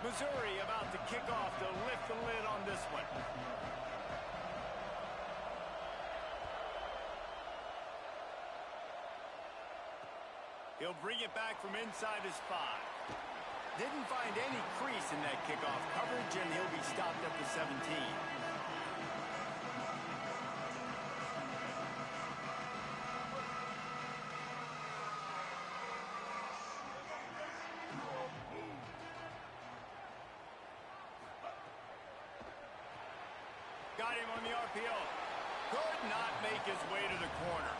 Missouri about to kick off to lift the lid on this one. He'll bring it back from inside his 5. Didn't find any crease in that kickoff coverage, and he'll be stopped at the 17. Got him on the RPO. Could not make his way to the corner.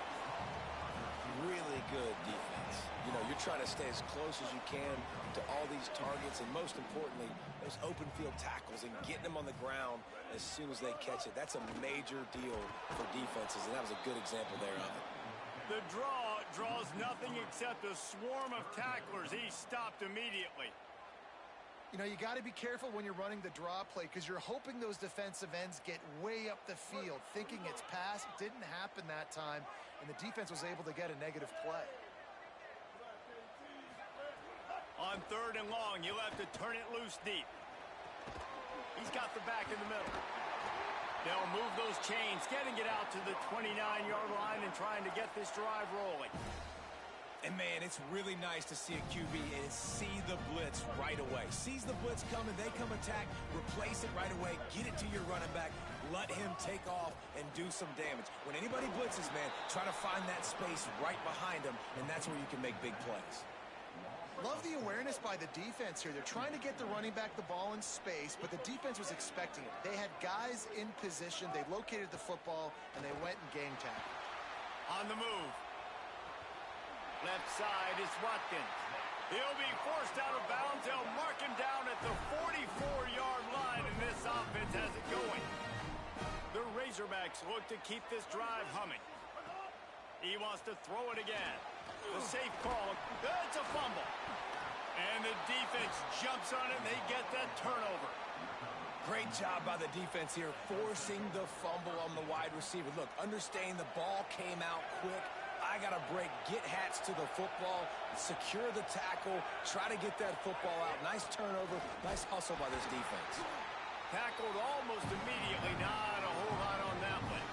Really good defense. You know, you're trying to stay as close as you can to all these targets, and most importantly, those open field tackles and getting them on the ground as soon as they catch it. That's a major deal for defenses, and that was a good example there of it. The draw draws nothing except a swarm of tacklers. He's stopped immediately. You know, you got to be careful when you're running the draw play because you're hoping those defensive ends get way up the field, thinking it's pass. It didn't happen that time, and the defense was able to get a negative play. On 3rd and long, you'll have to turn it loose deep. He's got the back in the middle. They'll move those chains, getting it out to the 29-yard line and trying to get this drive rolling. And, man, it's really nice to see a QB and see the blitz right away. Sees the blitz coming, they come attack, replace it right away, get it to your running back, let him take off and do some damage. When anybody blitzes, man, try to find that space right behind them, and that's where you can make big plays. Love the awareness by the defense here. They're trying to get the running back the ball in space, but the defense was expecting it. They had guys in position, they located the football, and they went and game tackled. On the move. Left side is Watkins. He'll be forced out of bounds. They'll mark him down at the 44-yard line, and this offense has it going. The Razorbacks look to keep this drive humming. He wants to throw it again. The safe call. It's a fumble. And the defense jumps on it, and they get that turnover. Great job by the defense here, forcing the fumble on the wide receiver. Look, understanding the ball came out quick. I got to break, get Hats to the football, secure the tackle, try to get that football out. Nice turnover, nice hustle by this defense. Tackled almost immediately, not a whole lot on that one.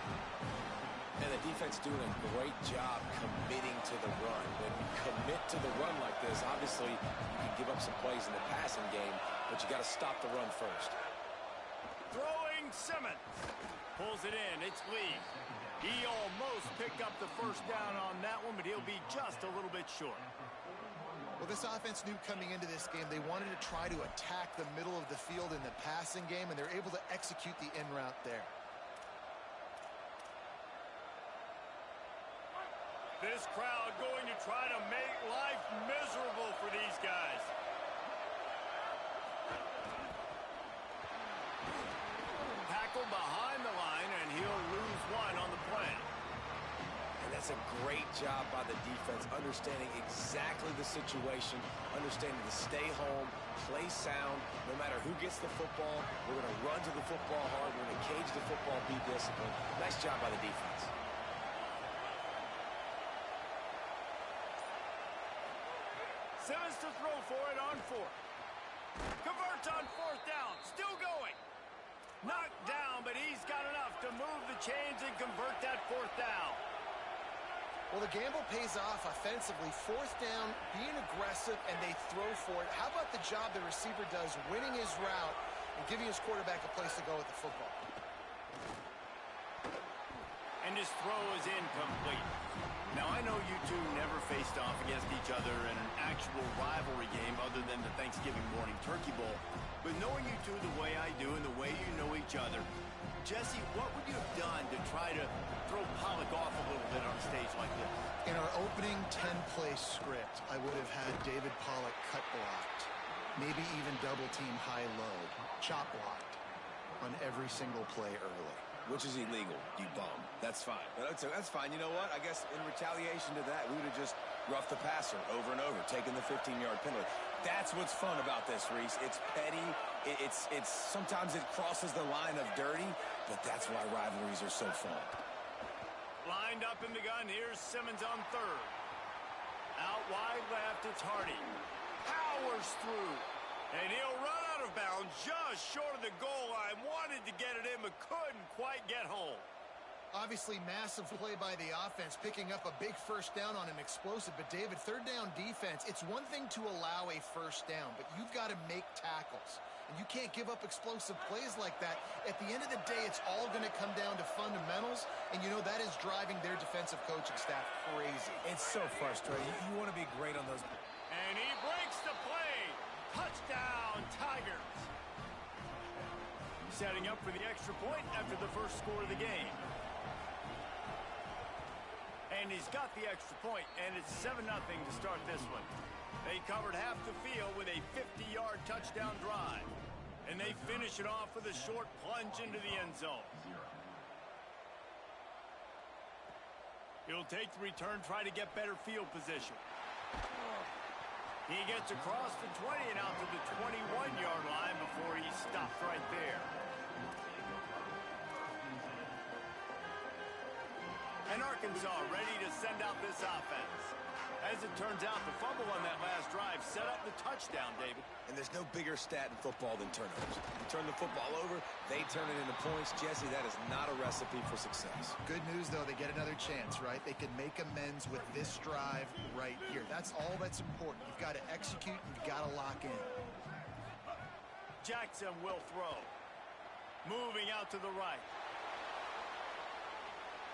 And the defense doing a great job committing to the run. When you commit to the run like this, obviously you can give up some plays in the passing game, but you got to stop the run first. Throwing Simmons. Pulls it in, it's Lee. He almost picked up the first down on that one, but he'll be just a little bit short. Well, this offense knew coming into this game they wanted to try to attack the middle of the field in the passing game, and they're able to execute the in route there. This crowd going to try to make life miserable for these guys. Tackle behind the line, and he'll lose one on the play. And that's a great job by the defense, understanding exactly the situation, understanding to stay home, play sound. No matter who gets the football, we're going to run to the football hard. We're going to cage the football, be disciplined. Nice job by the defense. Simmons to throw for it on 4th. Converts on 4th down. Still going. Knocked down, but he's got enough to move the chains and convert that 4th down. Well, the gamble pays off offensively. 4th down, being aggressive, and they throw for it. How about the job the receiver does winning his route and giving his quarterback a place to go with the football? And his throw is incomplete. Now, I know you two never faced off against each other in an actual rivalry game other than the Thanksgiving morning Turkey Bowl. But knowing you two the way I do and the way you know each other, Jesse, what would you have done to try to throw Pollock off a little bit on a stage like this? In our opening 10-play script, I would have had David Pollock cut blocked, maybe even double-team high-low, chop blocked on every single play early. Which is illegal, you bum. That's fine. That's fine. You know what? I guess in retaliation to that, we would have just roughed the passer over and over, taking the 15-yard penalty. That's what's fun about this, Reese. It's petty. It's sometimes it crosses the line of dirty, but that's why rivalries are so fun. Lined up in the gun. Here's Simmons on 3rd. Out wide left, it's Hardy. Powers through. And he'll run out of bounds just short of the goal line. Wanted to get it in, but couldn't quite get home. Obviously, massive play by the offense, picking up a big first down on an explosive. But, David, third down defense, it's one thing to allow a first down, but you've got to make tackles. And you can't give up explosive plays like that. At the end of the day, it's all going to come down to fundamentals, and you know that is driving their defensive coaching staff crazy. It's so frustrating. You want to be great on those. And he breaks the play. Touchdown, Tigers. Setting up for the extra point after the first score of the game. And he's got the extra point, and it's 7-0 to start this one. They covered half the field with a 50-yard touchdown drive. And they finish it off with a short plunge into the end zone. He'll take the return, try to get better field position. He gets across the 20 and out to the 21-yard line before he stopped right there. And Arkansas ready to send out this offense. As it turns out, the fumble on that last drive set up the touchdown, David. And there's no bigger stat in football than turnovers. You turn the football over, they turn it into points. Jesse, that is not a recipe for success. Good news, though, they get another chance, right? They can make amends with this drive right here. That's all that's important. You've got to execute, and you've got to lock in. Jackson will throw. Moving out to the right.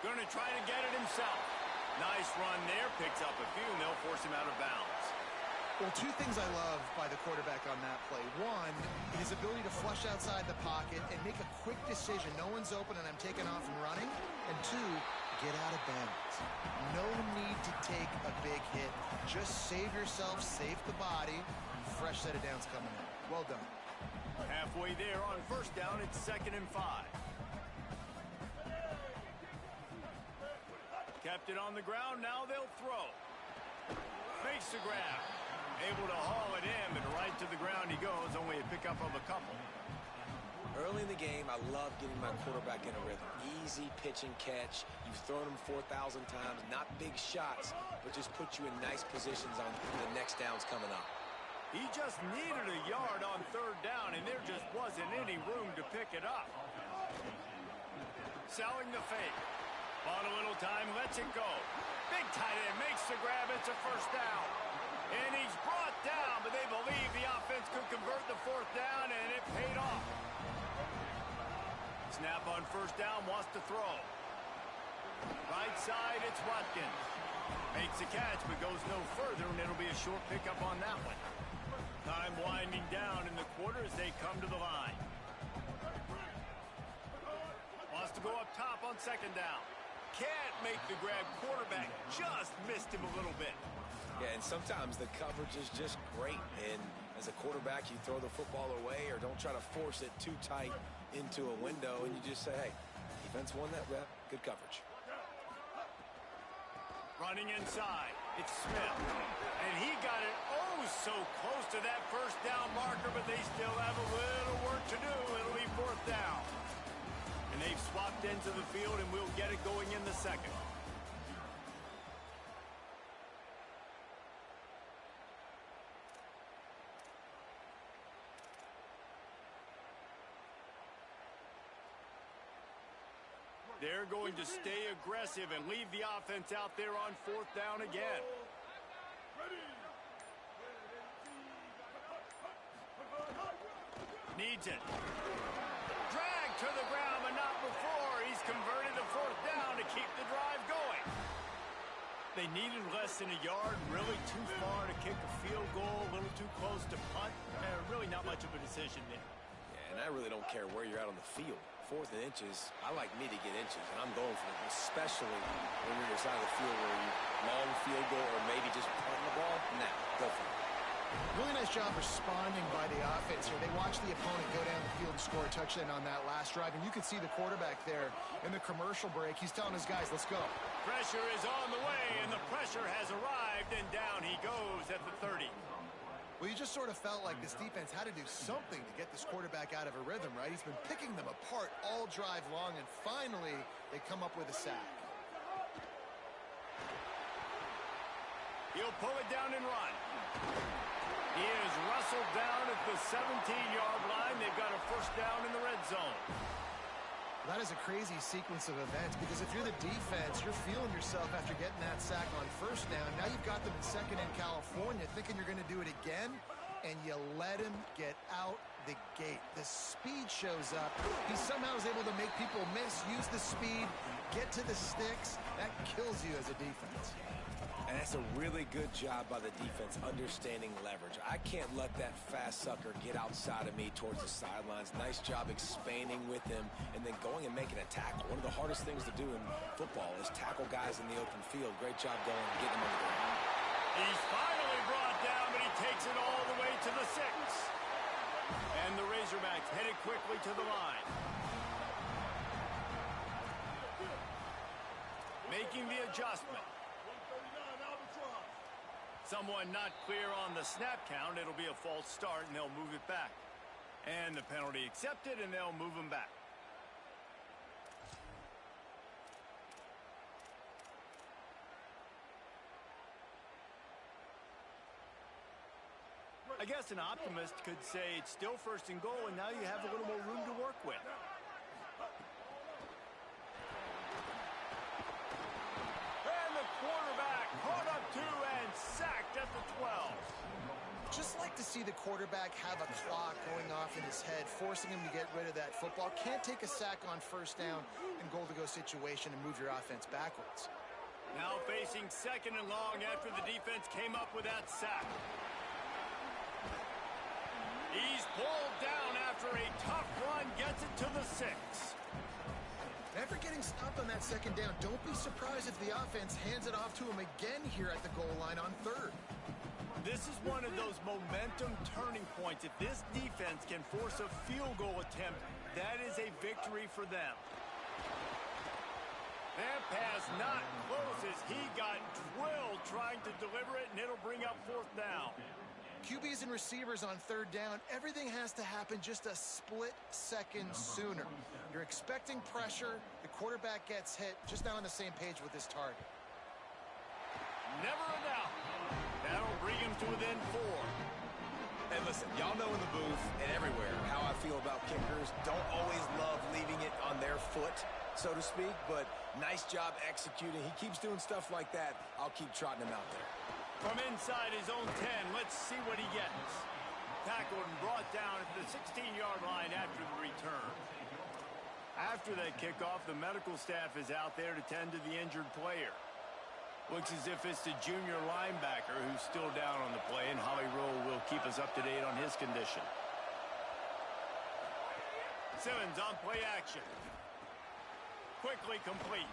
Going to try to get it himself. Nice run there. Picks up a few, and they'll force him out of bounds. Well, two things I love by the quarterback on that play. One, his ability to flush outside the pocket and make a quick decision. No one's open, and I'm taking off and running. And two, get out of bounds. No need to take a big hit. Just save yourself, save the body. Fresh set of downs coming in. Well done. Halfway there on first down, it's 2nd and 5. Kept it on the ground, now they'll throw. Makes the grab. Able to haul it in, but right to the ground he goes, only a pickup of a couple. Early in the game, I love getting my quarterback in a rhythm. Easy pitch and catch. You've thrown him 4,000 times. Not big shots, but just put you in nice positions on the next downs coming up. He just needed a yard on third down, and there just wasn't any room to pick it up. Selling the fake. Bought a little time, lets it go. Big tight end makes the grab. It's a first down. And he's brought down, but they believe the offense could convert the fourth down, and it paid off. Snap on first down, wants to throw. Right side, it's Watkins. Makes a catch, but goes no further, and it'll be a short pickup on that one. Time winding down in the quarter as they come to the line. Wants to go up top on second down. Can't make the grab. Quarterback just missed him a little bit. Yeah, and sometimes the coverage is just great. And as a quarterback, you throw the football away or don't try to force it too tight into a window, and you just say, hey, defense won that rep. Good coverage. Running inside, it's Smith. And he got it so close to that first down marker, but they still have a little work to do. It'll be fourth down. And they've swapped into the field, and we'll get it going in the second. They're going to stay aggressive and leave the offense out there on fourth down again. Needs it. Dragged to the ground, but not before. He's converted to fourth down to keep the drive going. They needed less than a yard, really too far to kick a field goal, a little too close to punt. Really not much of a decision there. Yeah, and I really don't care where you're at on the field. 4th and inches, I like me to get inches, and I'm going for it, especially when you're inside the field where you long field goal or maybe just punting the ball. Nah, go for it. Really nice job responding by the offense here. They watched the opponent go down the field and score a touchdown on that last drive, and you can see the quarterback there in the commercial break. He's telling his guys, let's go. Pressure is on the way, and the pressure has arrived, and down he goes at the 30. Well, you just sort of felt like this defense had to do something to get this quarterback out of a rhythm, right? He's been picking them apart all drive long, and finally they come up with a sack. He'll pull it down and run. He is wrestled down at the the 17-yard line. They've got a first down in the red zone. That is a crazy sequence of events because if you're the defense, you're feeling yourself after getting that sack on first down. Now you've got them in second in California thinking you're going to do it again, and you let him get out the gate. The speed shows up. He somehow is able to make people miss, use the speed, get to the sticks. That kills you as a defense. And that's a really good job by the defense understanding leverage. I can't let that fast sucker get outside of me towards the sidelines. Nice job expanding with him and then going and making a tackle. One of the hardest things to do in football is tackle guys in the open field. Great job going and getting him on the ground. He's finally brought down, but he takes it all the way to the 6. And the Razorbacks headed quickly to the line. Making the adjustment. Someone not clear on the snap count. It'll be a false start, and they'll move it back. And the penalty accepted, and they'll move him back. I guess an optimist could say it's still first and goal, and now you have a little more room to work with. And the quarterback caught up to and sacked at the 12. Just like to see the quarterback have a clock going off in his head, forcing him to get rid of that football. Can't take a sack on first down in goal-to-go situation and move your offense backwards. Now facing second and long after the defense came up with that sack. He's pulled down after a tough run, gets it to the 6. After getting stopped on that second down, don't be surprised if the offense hands it off to him again here at the goal line on third. This is one of those momentum turning points. If this defense can force a field goal attempt, that is a victory for them. That pass not close as he got drilled trying to deliver it, and it'll bring up fourth down. QBs and receivers on third down, everything has to happen just a split second sooner. You're expecting pressure, the quarterback gets hit, just not on the same page with his target. Never a doubt. That'll bring him to within 4. And listen, y'all know in the booth and everywhere how I feel about kickers. Don't always love leaving it on their foot, so to speak, but nice job executing. He keeps doing stuff like that. I'll keep trotting him out there. From inside his own 10, let's see what he gets. Tackled and brought down at the 16-yard line after the return. After that kickoff, the medical staff is out there to tend to the injured player. Looks as if it's the junior linebacker who's still down on the play, and Holly Rowe will keep us up to date on his condition. Simmons on play action. Quickly complete.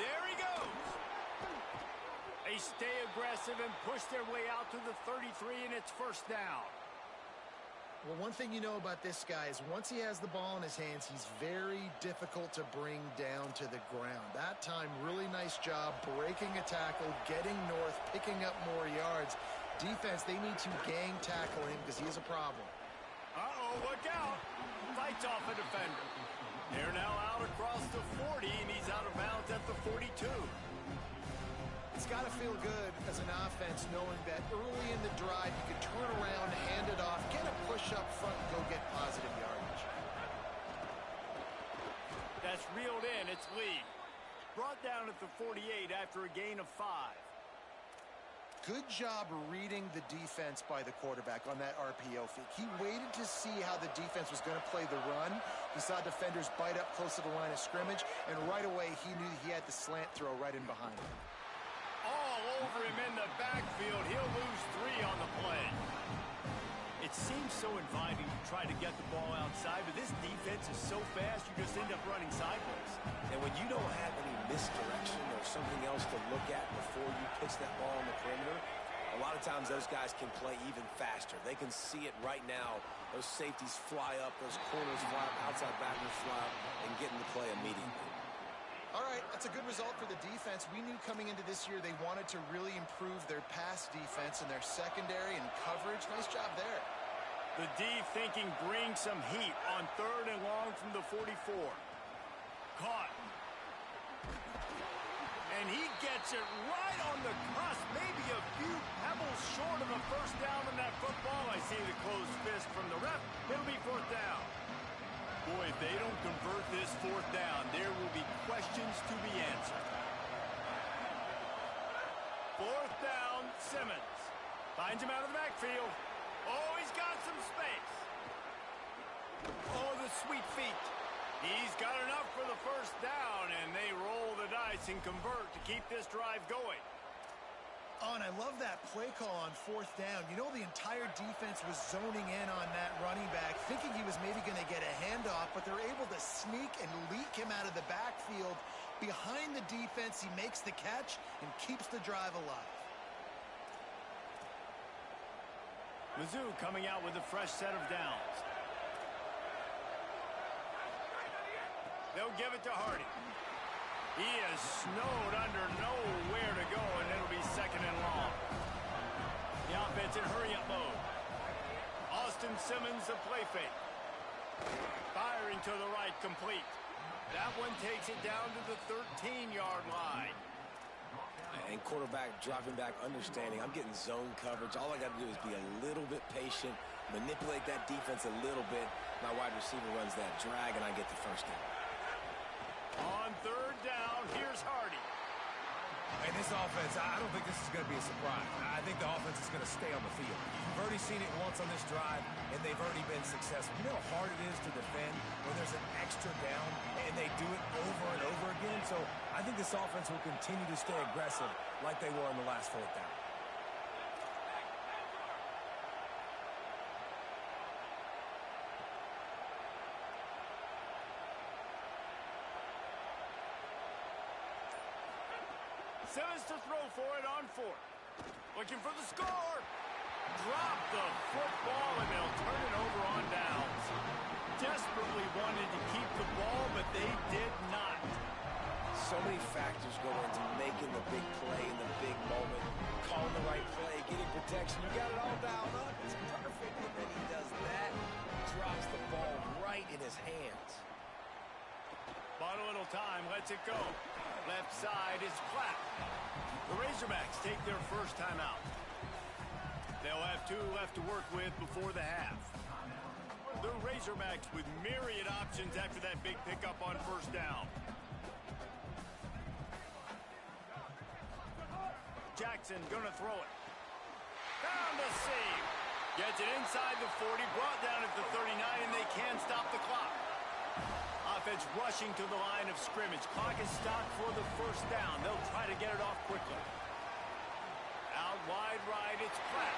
There he goes. They stay aggressive and push their way out to the 33, and it's first down. Well, one thing you know about this guy is once he has the ball in his hands, he's very difficult to bring down to the ground. That time, really nice job breaking a tackle, getting north, picking up more yards. Defense, they need to gang tackle him because he is a problem. Uh-oh, look out. Fights off a defender. They're now out across the 40, and he's out of bounds at the 42. It's got to feel good as an offense knowing that early in the drive you can turn around, hand it off, get a push up front, and go get positive yardage. That's reeled in. It's Lee. Brought down at the 48 after a gain of 5. Good job reading the defense by the quarterback on that RPO fake. He waited to see how the defense was going to play the run. He saw defenders bite up close to the line of scrimmage, and right away he knew he had the slant throw right in behind him. All over him in the backfield. He'll lose 3 on the play. It seems so inviting to try to get the ball outside, but this defense is so fast you just end up running sideways. And when you don't have any misdirection or something else to look at before you pitch that ball on the perimeter, a lot of times those guys can play even faster. They can see it right now. Those safeties fly up, those corners fly up, outside backers fly up, and get in the play immediately. All right, that's a good result for the defense. We knew coming into this year they wanted to really improve their pass defense and their secondary and coverage. Nice job there. The D thinking bring some heat on third and long from the 44. Caught. And he gets it right on the cusp, maybe a few pebbles short of a first down on that football as see the closed fist from the ref. It'll be fourth down. Boy, if they don't convert this fourth down, there will be questions to be answered. Fourth down, Simmons. Finds him out of the backfield. Oh, he's got some space. Oh, the sweet feet. He's got enough for the first down, and they roll the dice and convert to keep this drive going. Oh, and I love that play call on fourth down. You know, the entire defense was zoning in on that running back, thinking he was maybe going to get a handoff, but they're able to sneak and leak him out of the backfield. Behind the defense, he makes the catch and keeps the drive alive. Mizzou coming out with a fresh set of downs. They'll give it to Hardy. He is snowed under, nowhere to go, and it'll be second and long. The offense in hurry-up mode. Austin Simmons, the play fake. Firing to the right, complete. That one takes it down to the 13-yard line. And quarterback dropping back, understanding I'm getting zone coverage. All I got to do is be a little bit patient, manipulate that defense a little bit. My wide receiver runs that drag, and I get the first down. On third down, here's Hardy. And this offense, I don't think this is going to be a surprise. I think the offense is going to stay on the field. You've already seen it once on this drive, and they've already been successful. You know how hard it is to defend when there's an extra down, and they do it over and over again? So I think this offense will continue to stay aggressive like they were on the last fourth down. Simmons to throw for it on fourth. Looking for the score. Drop the football, and they'll turn it over on downs. Desperately wanted to keep the ball, but they did not. So many factors go into making the big play in the big moment. Calling the right play, getting protection. You got it all dialed up. It's perfect. And then he does that. Drops the ball right in his hands. Bought a little time, lets it go. Left side is Platt. The Razorbacks take their first timeout. They'll have two left to work with before the half. The Razorbacks with myriad options after that big pickup on first down. Jackson gonna throw it. Found the save. Gets it inside the 40, brought down at the 39, and they can't stop the clock. Offense rushing to the line of scrimmage. Clock is stopped for the first down. They'll try to get it off quickly. Out wide right, it's Platt.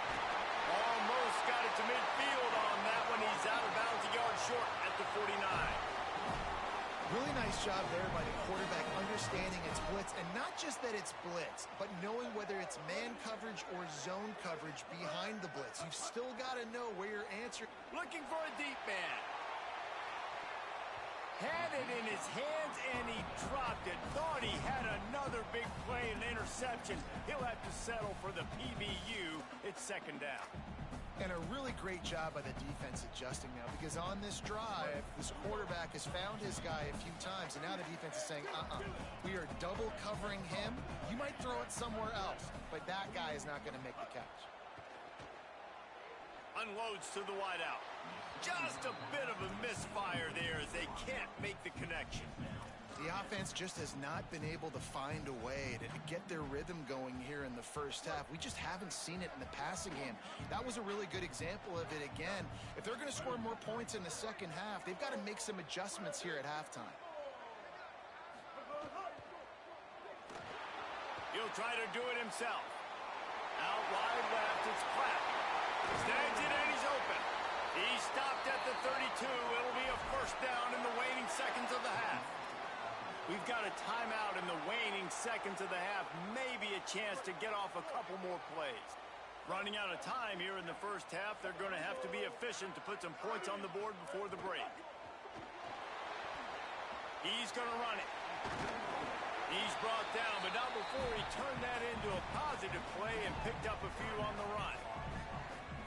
Almost got it to midfield on that one. He's out of bounds, a yard short at the 49. Really nice job there by the quarterback, understanding it's blitz, and not just that it's blitz, but knowing whether it's man coverage or zone coverage behind the blitz. You've still got to know where your answer. Looking for a deep man. Had it in his hands, and he dropped it. Thought he had another big play and interception. He'll have to settle for the PBU. It's second down. And a really great job by the defense adjusting now, because on this drive, this quarterback has found his guy a few times, and now the defense is saying, we are double covering him. You might throw it somewhere else, but that guy is not going to make the catch. Unloads to the wideout. Just a bit of a misfire there as they can't make the connection. The offense just has not been able to find a way to get their rhythm going here in the first half. We just haven't seen it in the passing game. That was a really good example of it again. If they're going to score more points in the second half, they've got to make some adjustments here at halftime. He'll try to do it himself. Out wide left, it's Platt. Snags it and he's open. He stopped at the 32. It'll be a first down in the waning seconds of the half. We've got a timeout in the waning seconds of the half. Maybe a chance to get off a couple more plays. Running out of time here in the first half. They're going to have to be efficient to put some points on the board before the break. He's going to run it. He's brought down, but not before he turned that into a positive play and picked up a few on the run.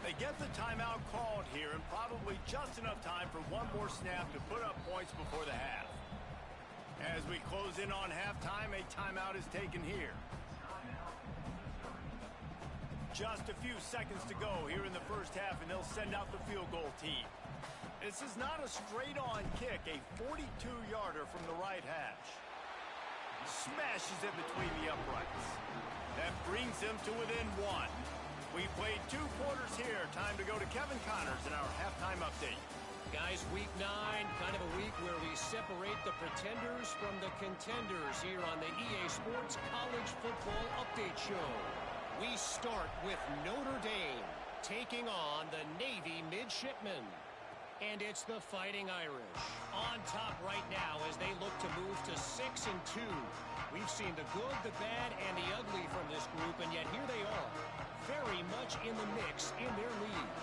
They get the timeout called here, and probably just enough time for one more snap to put up points before the half. As we close in on halftime, a timeout is taken here. Just a few seconds to go here in the first half, and they'll send out the field goal team. This is not a straight-on kick, a 42-yarder from the right hash. Smashes it between the uprights. That brings them to within one. We played 2 quarters here. Time to go to Kevin Connors in our halftime update. Guys, week 9, kind of a week where we separate the pretenders from the contenders here on the EA Sports College Football Update Show. We start with Notre Dame taking on the Navy Midshipmen. And it's the Fighting Irish on top right now as they look to move to 6-2. We've seen the good, the bad, and the ugly from this group, and yet here they are, very much in the mix in their league.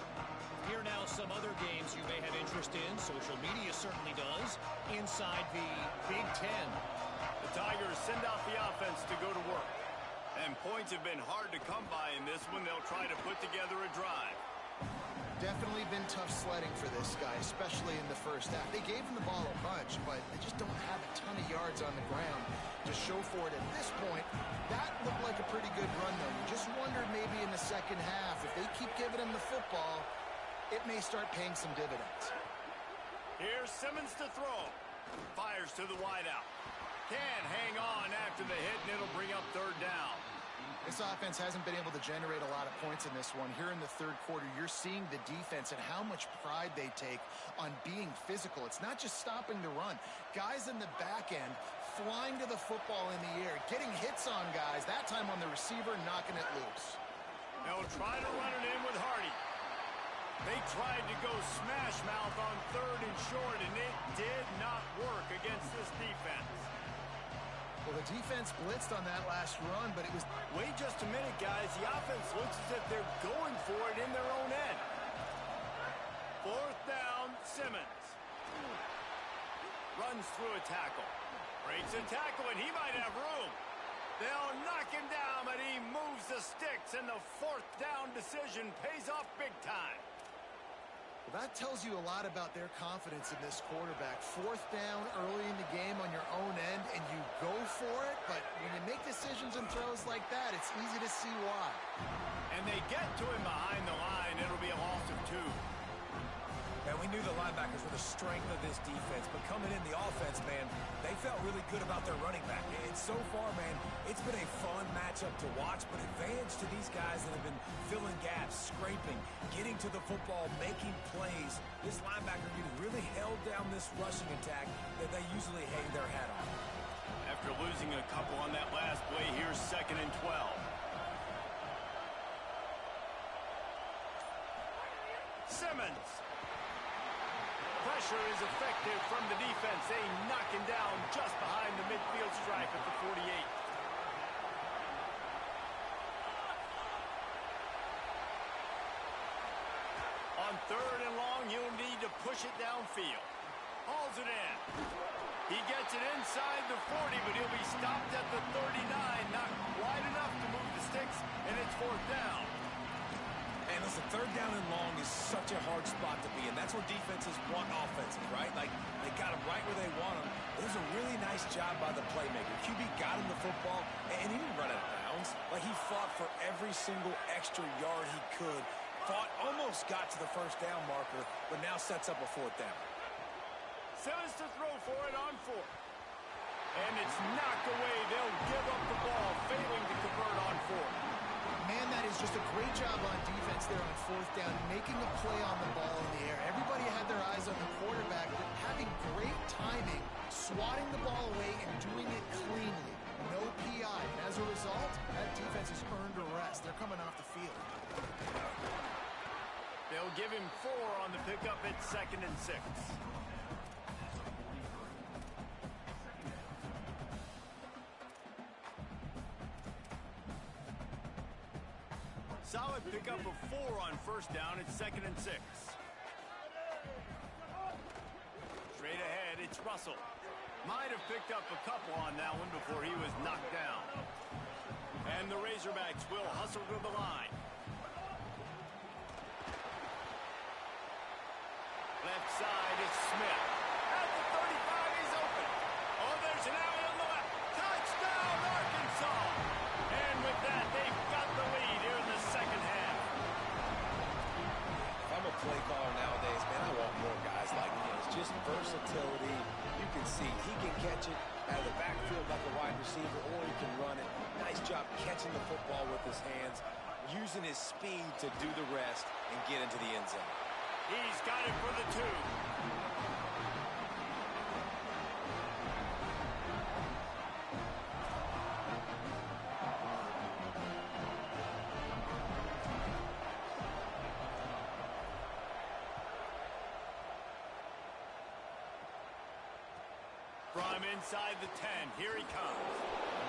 Here now some other games you may have interest in. Social media certainly does. Inside the Big Ten. The Tigers send out the offense to go to work. And points have been hard to come by in this one. They'll try to put together a drive. Definitely been tough sledding for this guy, especially in the first half. They gave him the ball a bunch, but they just don't have a ton of yards on the ground to show for it at this point. That looked like a pretty good run, though. You just wonder maybe in the second half, if they keep giving him the football, it may start paying some dividends. Here's Simmons to throw. Fires to the wideout. Can't hang on after the hit, and it'll bring up third down. This offense hasn't been able to generate a lot of points in this one. Here in the third quarter, you're seeing the defense and how much pride they take on being physical. It's not just stopping the run. Guys in the back end flying to the football in the air, getting hits on guys, that time on the receiver, knocking it loose. They'll try to run it in with Hardy. They tried to go smash mouth on 3rd and short, and it did not work against this defense. Well, the defense blitzed on that last run, but it was... Wait just a minute, guys. The offense looks as if they're going for it in their own end. 4th down, Simmons. Runs through a tackle. Breaks a tackle, and he might have room. They'll knock him down, but he moves the sticks, and the 4th down decision pays off big time. Well, that tells you a lot about their confidence in this quarterback. 4th down early in the game on your own end, and you go for it, but when you make decisions and throws like that, it's easy to see why. And they get to him behind the line. It'll be a loss of 2. And we knew the linebackers were the strength of this defense, but coming in the offense, man, they felt really good about their running back. And so far, man, it's been a fun matchup to watch, but advantage to these guys that have been filling gaps, scraping, getting to the football, making plays. This linebacker unit really held down this rushing attack that they usually hang their hat on. After losing a couple on that last play, here's 2nd and 12. Simmons. Pressure is effective from the defense. They knock him down just behind the midfield stripe at the 48. On 3rd and long, he'll need to push it downfield. Hauls it in. He gets it inside the 40, but he'll be stopped at the 39. Not wide enough to move the sticks, and it's 4th down. And listen, 3rd down and long is such a hard spot to be in. That's where defenses want offenses, right? Like, they got them right where they want them. It was a really nice job by the playmaker. QB got him the football, and he didn't run out of bounds. Like, he fought for every single extra yard he could. Fought, almost got to the 1st down marker, but now sets up a 4th down. Simmons to throw for it on 4th. And it's knocked away. They'll give up the ball, failing to convert on 4th. Man, that is just a great job on defense there on 4th down, making a play on the ball in the air. Everybody had their eyes on the quarterback, but having great timing, swatting the ball away and doing it cleanly. No PI. And as a result, that defense has earned a rest. They're coming off the field. They'll give him 4 on the pickup at 2nd and 6. Solid pickup of 4 on 1st down at 2nd and 6. Straight ahead, it's Russell. Might have picked up a couple on that one before he was knocked down. And the Razorbacks will hustle to the line. Left side, it's Smith. At the 35, he's open. Oh, there's an alley on the left. Touchdown, Arkansas! And with that, they've got the lead here in the second half. play caller nowadays, man, I want more guys like him. It's just versatility. You can see he can catch it out of the backfield like a wide receiver, or he can run it. Nice job catching the football with his hands, using his speed to do the rest and get into the end zone. He's got it for the 2. From inside the 10, here he comes.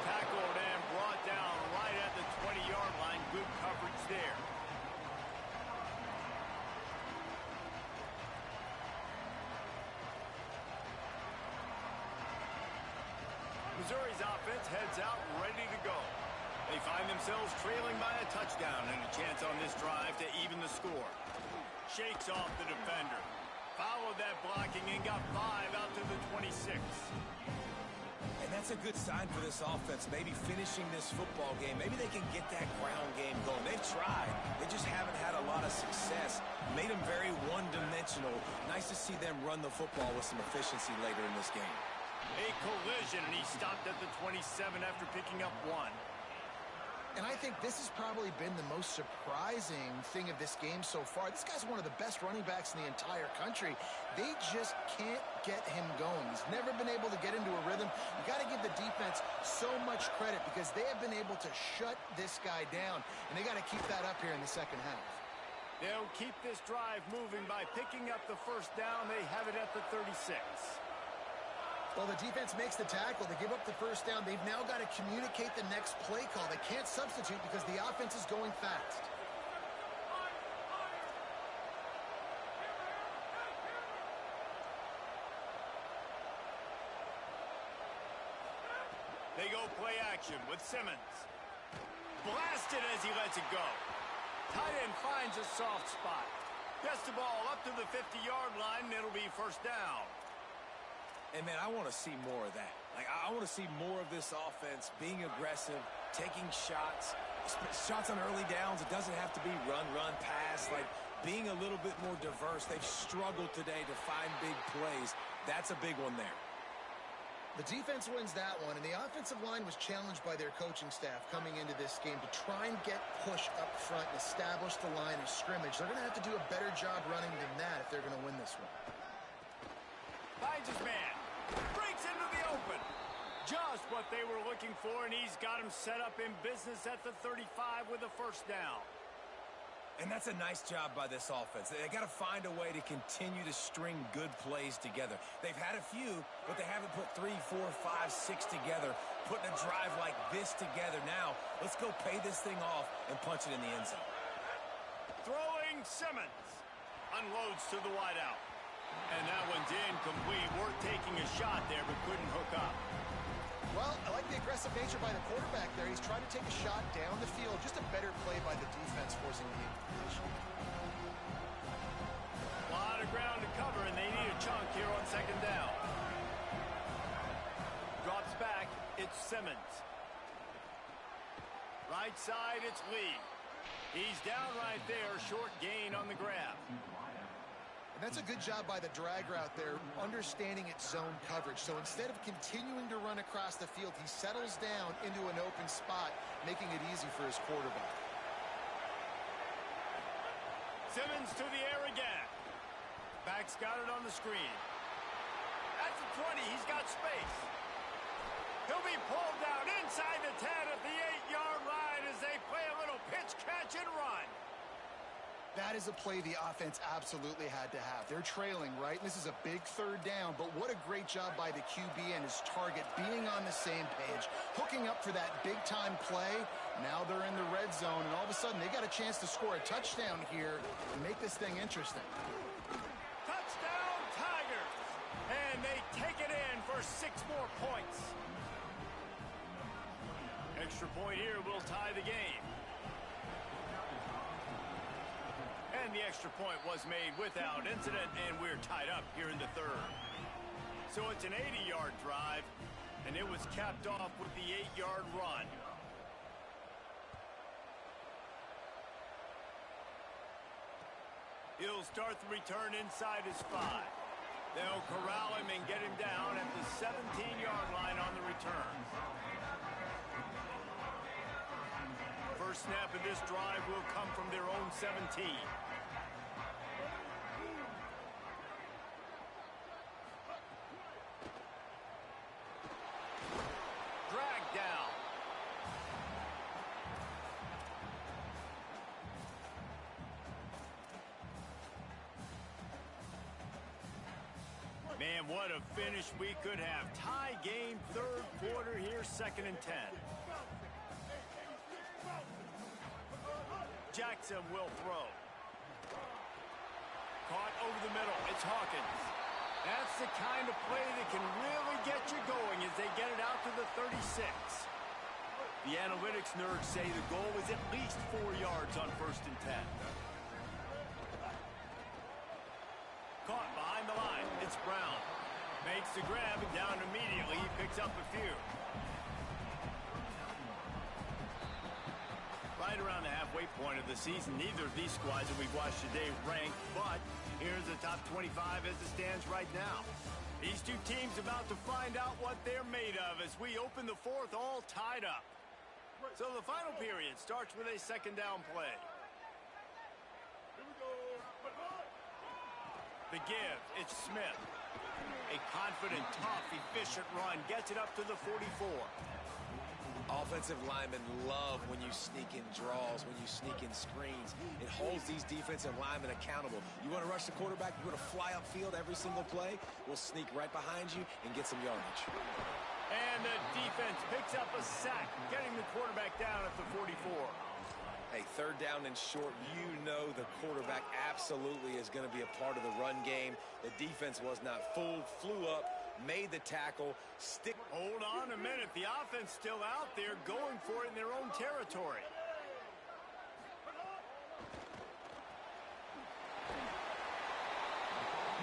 Tackled and brought down right at the 20-yard line. Good coverage there. Missouri's offense heads out ready to go. They find themselves trailing by a touchdown and a chance on this drive to even the score. Shakes off the defender. Followed that blocking and got 5 out to the 26. And that's a good sign for this offense, maybe finishing this football game. Maybe they can get that ground game going. They've tried. They just haven't had a lot of success. Made them very one-dimensional. Nice to see them run the football with some efficiency later in this game. A collision, and he stopped at the 27 after picking up 1. And I think this has probably been the most surprising thing of this game so far. This guy's one of the best running backs in the entire country. They just can't get him going. He's never been able to get into a rhythm. You got to give the defense so much credit because they have been able to shut this guy down, and they got to keep that up here in the second half. They'll keep this drive moving by picking up the first down. They have it at the 36. Well, the defense makes the tackle. They give up the first down. They've now got to communicate the next play call. They can't substitute because the offense is going fast. They go play action with Simmons. Blasted as he lets it go. Tight end finds a soft spot. Gets the ball up to the 50-yard line, and it'll be first down. And, man, I want to see more of that. Like, I want to see more of this offense being aggressive, taking shots on early downs. It doesn't have to be run, pass. Like, being a little bit more diverse. They've struggled today to find big plays. That's a big one there. The defense wins that one, and the offensive line was challenged by their coaching staff coming into this game to try and get push up front and establish the line of scrimmage. They're going to have to do a better job running than that if they're going to win this one. Finds his man. Breaks into the open. Just what they were looking for, and he's got him set up in business at the 35 with a first down. And that's a nice job by this offense. They got to find a way to continue to string good plays together. They've had a few, but they haven't put 3, 4, 5, 6 together, putting a drive like this together. Now, let's go pay this thing off and punch it in the end zone. Throwing Simmons. Unloads to the wideout. And that one's incomplete. We're taking a shot there, but couldn't hook up. Well, I like the aggressive nature by the quarterback there. He's trying to take a shot down the field. Just a better play by the defense forcing the incompletion. A lot of ground to cover, and they need a chunk here on second down. Drops back. It's Simmons. Right side, it's Lee. He's down right there. Short gain on the grab. And that's a good job by the drag route there, understanding its zone coverage. So instead of continuing to run across the field, he settles down into an open spot, making it easy for his quarterback. Simmons to the air again. Back's got it on the screen. At the 20, he's got space. He'll be pulled down inside the 10 at the 8-yard line as they play a little pitch, catch, and run. That is a play the offense absolutely had to have. They're trailing, right? This is a big third down, but what a great job by the QB and his target being on the same page, hooking up for that big-time play. Now they're in the red zone, and all of a sudden they got a chance to score a touchdown here and make this thing interesting. Touchdown, Tigers! And they take it in for 6 more points. Extra point here will tie the game. And the extra point was made without incident, and we're tied up here in the third. So it's an 80-yard drive, and it was capped off with the 8-yard run. He'll start the return inside his 5. They'll corral him and get him down at the 17-yard line on the return. First snap of this drive will come from their own 17. Drag down. Man, what a finish we could have. Tie game, third quarter here, 2nd and 10. Jackson will throw. Caught over the middle. It's Hawkins. That's the kind of play that can really get you going as they get it out to the 36. The analytics nerds say the goal is at least 4 yards on 1st and 10. Caught behind the line. It's Brown. Makes the grab and down immediately. He picks up a few. Right around the halfway point of the season, neither of these squads that we've watched today ranked, but here's the top 25 as it stands right now. These two teams about to find out what they're made of as we open the 4th all tied up. So the final period starts with a 2nd down play. The give, it's Smith. A confident, tough, efficient run gets it up to the 44. Offensive linemen love when you sneak in draws, when you sneak in screens. It holds these defensive linemen accountable. You want to rush the quarterback, you want to fly upfield every single play, we'll sneak right behind you and get some yardage. And the defense picks up a sack, getting the quarterback down at the 44. Hey, 3rd down and short, you know the quarterback absolutely is going to be a part of the run game. The defense was not fooled, flew up, made the tackle, Hold on a minute. The offense still out there going for it in their own territory.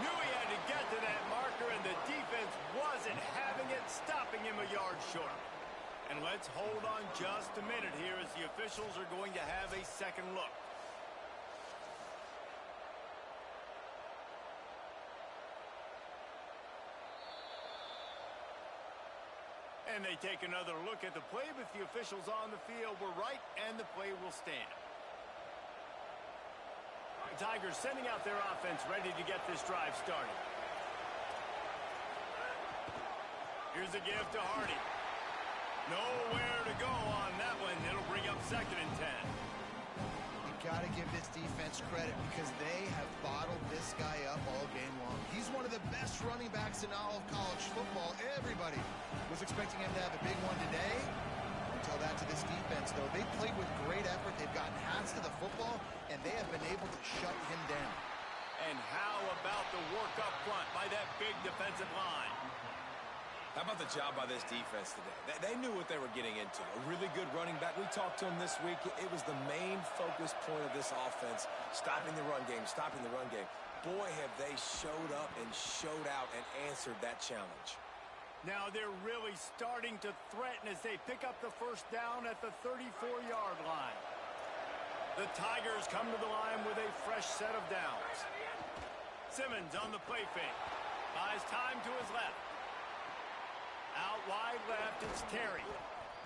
Knew he had to get to that marker, and the defense wasn't having it, stopping him a yard short. And let's hold on just a minute here as the officials are going to have a second look. And they take another look at the play, but the officials on the field were right, and the play will stand. The Tigers sending out their offense, ready to get this drive started. Here's a give to Hardy. Nowhere to go on that one. It'll bring up 2nd and 10. You got to give this defense credit because they have bottled this guy up all game long. He's one of the best running backs in all of college football. Everybody was expecting him to have a big one today. Tell that to this defense, though. They played with great effort. They've gotten hands to the football, and they have been able to shut him down. And how about the work up front by that big defensive line? How about the job by this defense today? They knew what they were getting into. A really good running back. We talked to him this week. It was the main focus point of this offense, stopping the run game, stopping the run game. Boy, have they showed up and showed out and answered that challenge. Now they're really starting to threaten as they pick up the 1st down at the 34-yard line. The Tigers come to the line with a fresh set of downs. Simmons on the play fake. Buys time to his left. Out wide left, it's Terry.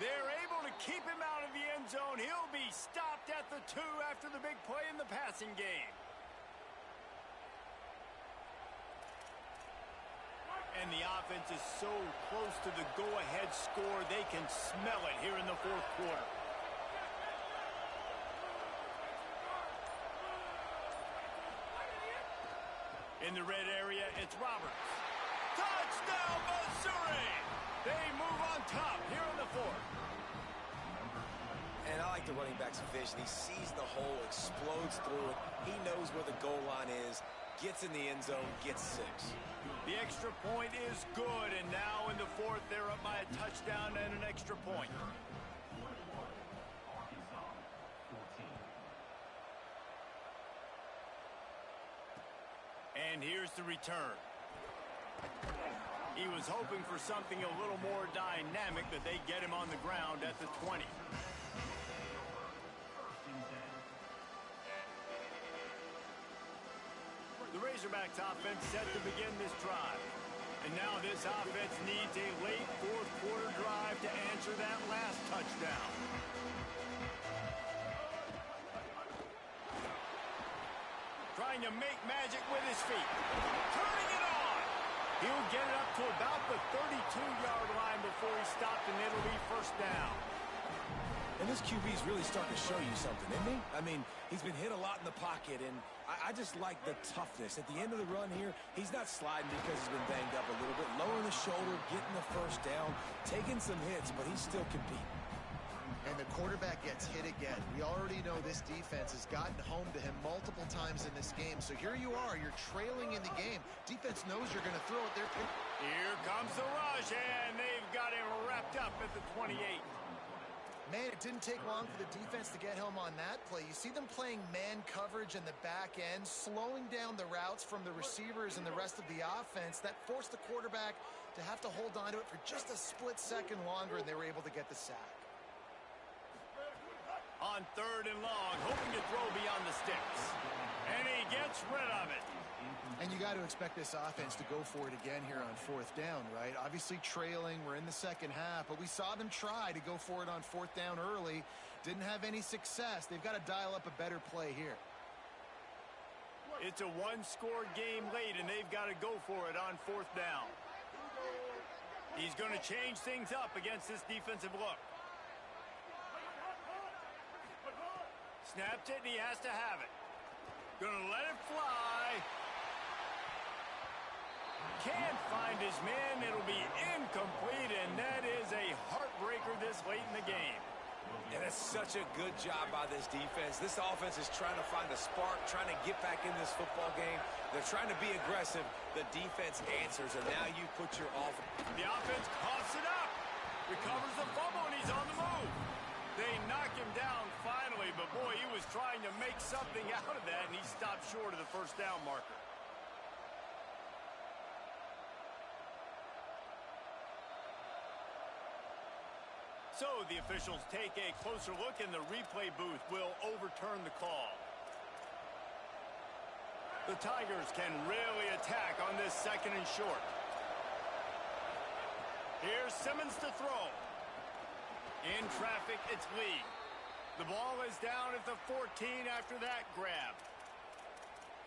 They're able to keep him out of the end zone. He'll be stopped at the 2 after the big play in the passing game. And the offense is so close to the go-ahead score, they can smell it here in the 4th quarter. In the red area, it's Roberts. Touchdown, Missouri! They move on top here in the 4th. And I like the running back's vision. He sees the hole, explodes through it. He knows where the goal line is, gets in the end zone, gets 6. The extra point is good, and now in the 4th, they're up by a touchdown and an extra point. And here's the return. He was hoping for something a little more dynamic, but they get him on the ground at the 20. The Razorbacks offense set to begin this drive. And now this offense needs a late fourth quarter drive to answer that last touchdown. Trying to make magic with his feet. Turning it on. He'll get it up to about the 32-yard line before he stopped, and it'll be first down. And this QB's really starting to show you something, isn't he? I mean, he's been hit a lot in the pocket, and I just like the toughness. At the end of the run here, he's not sliding because he's been banged up a little bit. Lowering the shoulder, getting the first down, taking some hits, but he's still competing. And the quarterback gets hit again. We already know this defense has gotten home to him multiple times in this game. So here you are, you're trailing in the game. Defense knows you're going to throw it there. Here comes the rush, and they've got him wrapped up at the 28. Man, it didn't take long for the defense to get home on that play. You see them playing man coverage in the back end, slowing down the routes from the receivers and the rest of the offense. That forced the quarterback to have to hold on to it for just a split second longer, and they were able to get the sack. On third and long, hoping to throw beyond the sticks. And he gets rid of it. And you got to expect this offense to go for it again here on fourth down, right? Obviously trailing, we're in the second half, but we saw them try to go for it on fourth down early. Didn't have any success. They've got to dial up a better play here. It's a one-score game late, and they've got to go for it on fourth down. He's going to change things up against this defensive look. Snaps it, and he has to have it. Gonna let it fly. Can't find his man. It'll be incomplete, and that is a heartbreaker this late in the game. And it's such a good job by this defense. This offense is trying to find a spark, trying to get back in this football game. They're trying to be aggressive. The defense answers, and now you put your offense. The offense coughs it up. Recovers the fumble, and he's on the move. They knock him down finally, but boy, he was trying to make something out of that, and he stopped short of the first down marker. So the officials take a closer look, and the replay booth will overturn the call. The Tigers can really attack on this second and short. Here's Simmons to throw. In traffic, it's Lee. The ball is down at the 14 after that grab.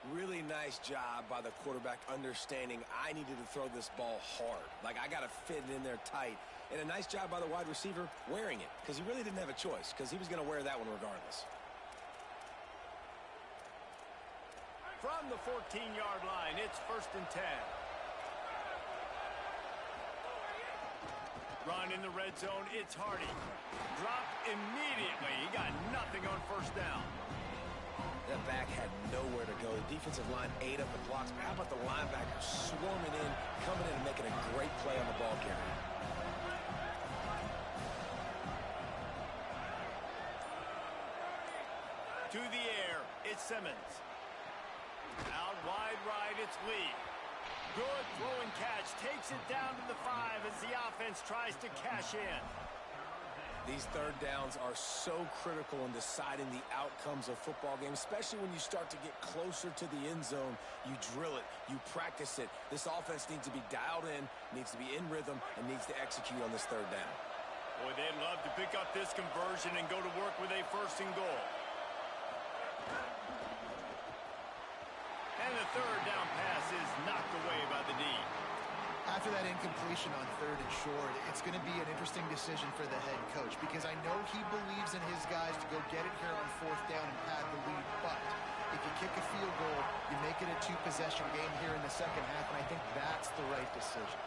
Really nice job by the quarterback understanding I needed to throw this ball hard. Like, I got to fit it in there tight. And a nice job by the wide receiver wearing it, because he really didn't have a choice, because he was going to wear that one regardless. From the 14-yard line, it's first and 10. Run in the red zone, it's Hardy. Dropped immediately. He got nothing on first down. That back had nowhere to go. The defensive line ate up the blocks. But how about the linebacker swarming in, coming in and making a great play on the ball carrier? To the air, it's Simmons. Out wide right, it's Lee. Good throwing catch. Takes it down to the 5 as the offense tries to cash in. These third downs are so critical in deciding the outcomes of football games, especially when you start to get closer to the end zone. You drill it. You practice it. This offense needs to be dialed in, needs to be in rhythm, and needs to execute on this third down. Boy, they'd love to pick up this conversion and go to work with a first and goal. And the third down pass is knocked away by the D. After that incompletion on third and short, it's going to be an interesting decision for the head coach, because I know he believes in his guys to go get it here on fourth down and pad the lead. But if you kick a field goal, you make it a two-possession game here in the second half, and I think that's the right decision.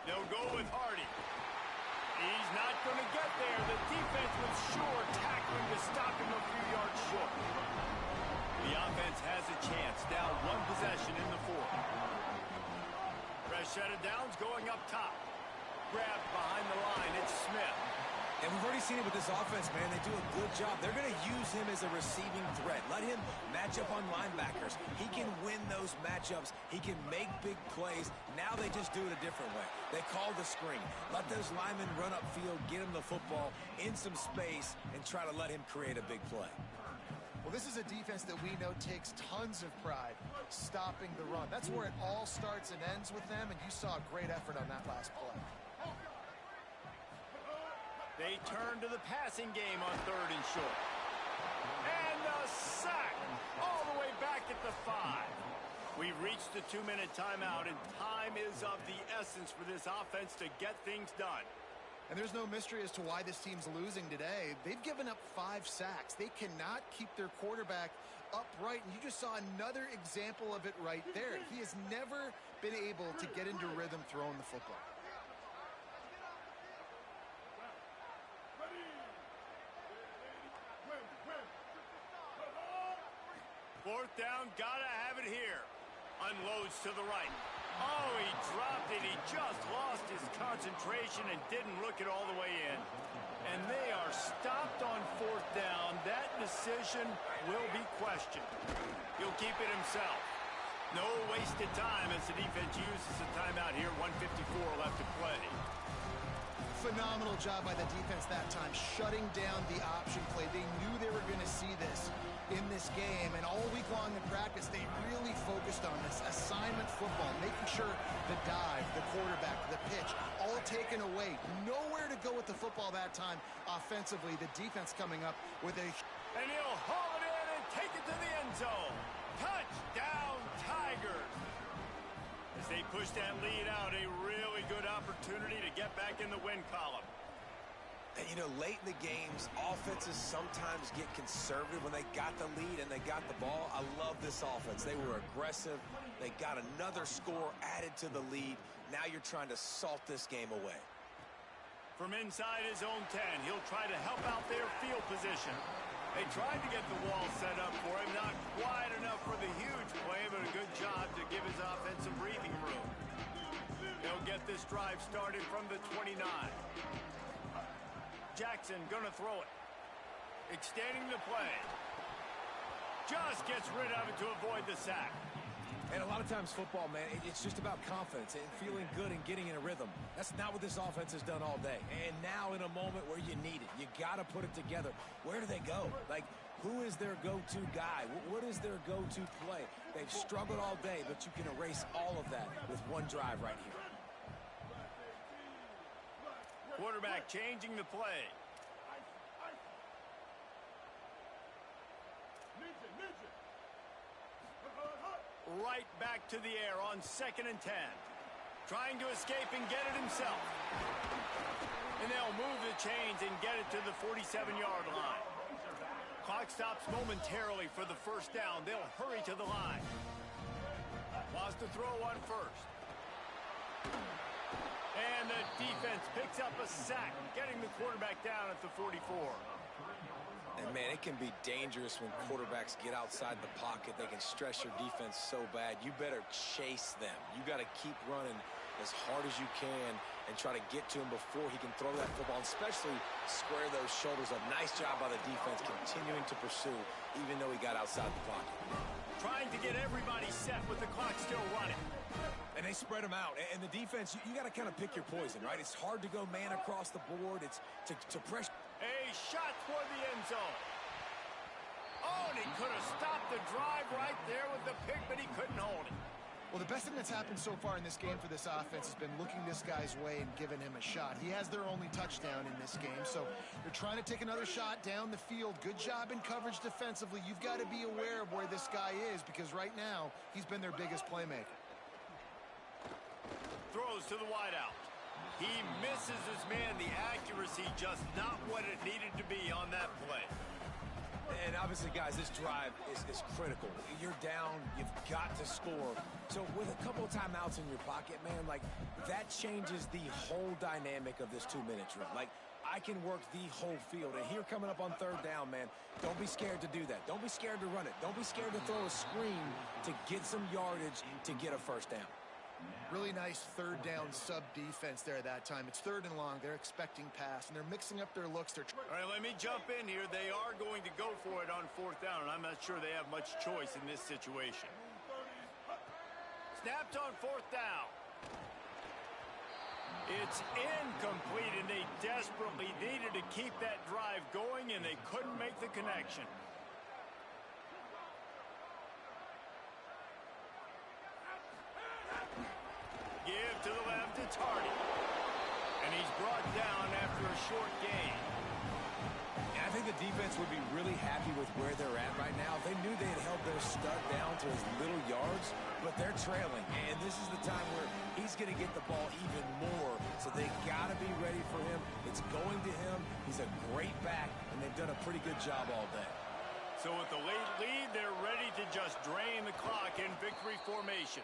They'll go with Hardy. He's not going to get there. The defense was sure tackling to stop him a few yards short. The offense has a chance. Down one possession in the fourth. Fresh set of downs going up top. Grabbed behind the line. It's Smith. And we've already seen it with this offense, man. They do a good job. They're going to use him as a receiving threat. Let him match up on linebackers. He can win those matchups. He can make big plays. Now they just do it a different way. They call the screen. Let those linemen run upfield, get him the football in some space, and try to let him create a big play. Well, this is a defense that we know takes tons of pride stopping the run. That's where it all starts and ends with them, and you saw a great effort on that last play. They turn to the passing game on 3rd and short. And a sack all the way back at the 5. We've reached the 2-minute timeout, and time is of the essence for this offense to get things done. And there's no mystery as to why this team's losing today. They've given up 5 sacks. They cannot keep their quarterback upright, and you just saw another example of it right there. He has never been able to get into rhythm throwing the football. Fourth down, gotta have it here. Unloads to the right. Oh, he dropped it. He just lost his concentration and didn't look it all the way in. And they are stopped on 4th down. That decision will be questioned. He'll keep it himself. No wasted time as the defense uses a timeout here. 1:54 left to play. Phenomenal job by the defense that time, shutting down the option play. They knew they were going to see this in this game, and all week long in practice, they really focused on this assignment football, making sure the dive, the quarterback, the pitch, all taken away. Nowhere to go with the football that time offensively. The defense coming up with a... And he'll haul it in and take it to the end zone. Touchdown, Tigers. As they push that lead out, a really good opportunity to get back in the win column. And, you know, late in the games, offenses sometimes get conservative when they got the lead and they got the ball. I love this offense. They were aggressive. They got another score added to the lead. Now you're trying to salt this game away. From inside his own 10, he'll try to help out their field position. They tried to get the wall set up for him. Not quite enough for the huge play, but a good job to give his offense some breathing room. They'll get this drive started from the 29. Jackson gonna throw it. Extending the play. Just gets rid of it to avoid the sack. And a lot of times football, man, it's just about confidence and feeling good and getting in a rhythm. That's not what this offense has done all day. And now in a moment where you need it, you got to put it together. Where do they go? Like, who is their go-to guy? What is their go-to play? They've struggled all day, but you can erase all of that with one drive right here. Quarterback changing the play. Right back to the air on 2nd and 10. Trying to escape and get it himself. And they'll move the chains and get it to the 47-yard line. Clock stops momentarily for the 1st down. They'll hurry to the line. Wants to throw on 1st. And the defense picks up a sack, getting the quarterback down at the 44. And, man, it can be dangerous when quarterbacks get outside the pocket. They can stress your defense so bad. You better chase them. You got to keep running as hard as you can and try to get to him before he can throw that football, and especially square those shoulders up. Nice job by the defense continuing to pursue, even though he got outside the pocket. Trying to get everybody set with the clock still running. And they spread them out. And the defense, you got to kind of pick your poison, right? It's hard to go man across the board. It's to pressure. A shot for the end zone. Oh, and he could have stopped the drive right there with the pick, but he couldn't hold it. Well, the best thing that's happened so far in this game for this offense has been looking this guy's way and giving him a shot. He has their only touchdown in this game, so they're trying to take another shot down the field. Good job in coverage defensively. You've got to be aware of where this guy is, because right now he's been their biggest playmaker. Throws to the wideout. He misses his man. The accuracy just not what it needed to be on that play. And obviously, guys, this drive is critical. You're down. You've got to score. So with a couple of timeouts in your pocket, man, like, that changes the whole dynamic of this 2-minute drill. Like, I can work the whole field. And here coming up on 3rd down, man, don't be scared to do that. Don't be scared to run it. Don't be scared to throw a screen to get some yardage to get a 1st down. Really nice third down sub defense there that time. It's 3rd and long. They're expecting pass, and they're mixing up their looks. All right, let me jump in here. They are going to go for it on 4th down, and I'm not sure they have much choice in this situation. Snapped on 4th down. It's incomplete, and they desperately needed to keep that drive going, and they couldn't make the connection. Give to the left, it's Hardy. And he's brought down after a short gain. And I think the defense would be really happy with where they're at right now. They knew they had held their stud down to as little yards, but they're trailing. And this is the time where he's going to get the ball even more. So they got to be ready for him. It's going to him. He's a great back, and they've done a pretty good job all day. So with the late lead, they're ready to just drain the clock in victory formation.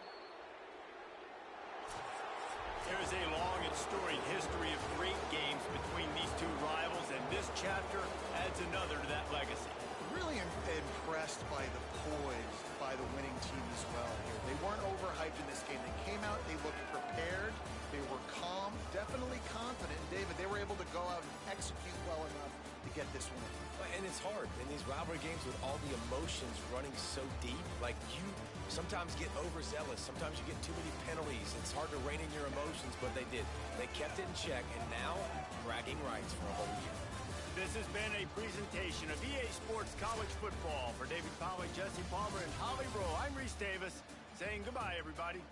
There's a long and storied history of great games between these two rivals, and this chapter adds another to that legacy. Really impressed by the poise by the winning team as well here. They weren't overhyped in this game. They came out, they looked prepared, they were calm, definitely confident. David, they were able to go out and execute well enough to get this win. And it's hard in these rivalry games with all the emotions running so deep. Like, you sometimes get overzealous. Sometimes you get too many penalties. It's hard to rein in your emotions, but they did. They kept it in check, and now bragging rights for a whole year. This has been a presentation of EA Sports College Football. For David Pollack, Jesse Palmer, and Holly Rowe, I'm Reese Davis saying goodbye, everybody.